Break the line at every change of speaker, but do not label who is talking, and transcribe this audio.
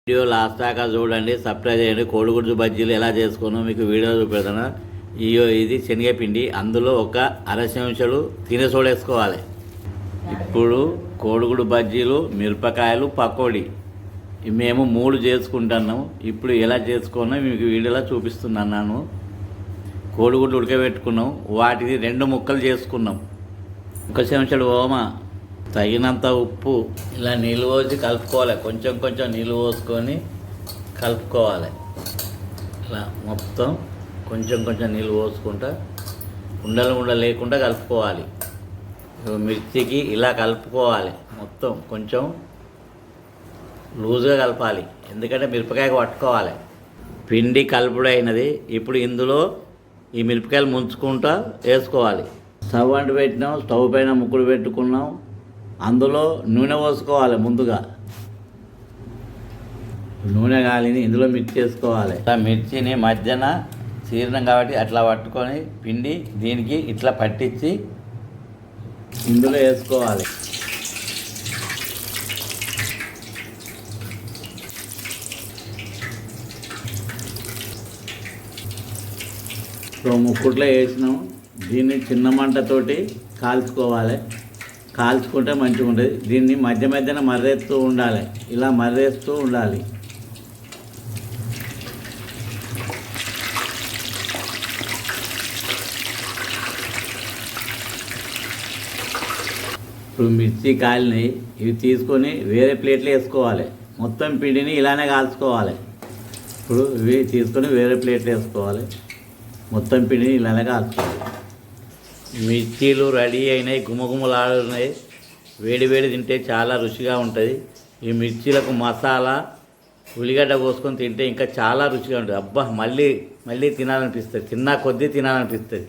Video last దాకా చూడండి, subscribe చేయండి. కోడిగుడ్డు బజ్జీలు ఎలా చేసుకున్నాం మీకు వీడియో చూపెడతాను. ఇది శనగపిండి, అందులో ఒక అర చెంచాడు తినే సోడా వేసుకోవాలి. ఇప్పుడు కోడిగుడ్డు బజ్జీలు, మిరపకాయలు, పకోడీ మేము 3 చేసుకుంటున్నాం. ఇప్పుడు ఎలా చేసుకున్నాం మీకు వీడియోలో చూపిస్తున్నాను. కోడిగుడ్లు ఉడకబెట్టుకున్నాం, వాటిని 2 ముక్కలు చేసుకున్నాం. 1 చెంచాడు ఓమా, తగినంత ఉప్పు, ఇలా నీళ్ళు పోసి కలుపుకోవాలి. కొంచెం కొంచెం నీళ్ళు పోసుకొని కలుపుకోవాలి. ఇలా మొత్తం కొంచెం కొంచెం నీళ్ళు పోసుకుంటా ఉండలు లేకుండా కలుపుకోవాలి. మిర్చికి ఇలా కలుపుకోవాలి. మొత్తం కొంచెం లూజ్గా కలపాలి, ఎందుకంటే మిరపకాయకు పట్టుకోవాలి. పిండి కలుపుడైనది. ఇప్పుడు ఇందులో ఈ మిరపకాయలు ముంచుకుంటా వేసుకోవాలి. స్టవ్ అంటు పెట్టినాం, స్టవ్ పైన ముక్కుడు పెట్టుకున్నాం. అందులో నూనె పోసుకోవాలి. ముందుగా నూనె కాలిని ఇందులో మిర్చి వేసుకోవాలి. మిర్చిని మధ్యన చీరణం కాబట్టి అట్లా పట్టుకొని పిండి దీనికి ఇట్లా పట్టించి ఇందులో వేసుకోవాలి. ఇప్పుడు ముక్కుట్లో వేసినాం. దీన్ని చిన్న మంటతోటి కాల్చుకోవాలి. కాల్చుకుంటే మంచిగా ఉంటుంది. దీన్ని మధ్య మధ్యన మర్రేస్తూ ఉండాలి. ఇలా మర్రేస్తూ ఉండాలి. ఇప్పుడు మిర్చి కాలినాయి. ఇవి తీసుకొని వేరే ప్లేట్లో వేసుకోవాలి. మొత్తం పిండిని ఇలానే కాల్చుకోవాలి. ఇప్పుడు ఇవి తీసుకొని వేరే ప్లేట్లో వేసుకోవాలి. మొత్తం పిండిని ఇలానే కాల్చుకోవాలి. మిర్చీలు రెడీ అయినాయి, గుమగుమలాడున్నాయి. వేడి వేడి తింటే చాలా రుచిగా ఉంటుంది. ఈ మిర్చీలకు మసాలా, ఉల్లిగడ్డ పోసుకొని తింటే ఇంకా చాలా రుచిగా ఉంటుంది. అబ్బా, మళ్ళీ మళ్ళీ తినాలనిపిస్తుంది. తిన్నా కొద్దీ తినాలనిపిస్తుంది.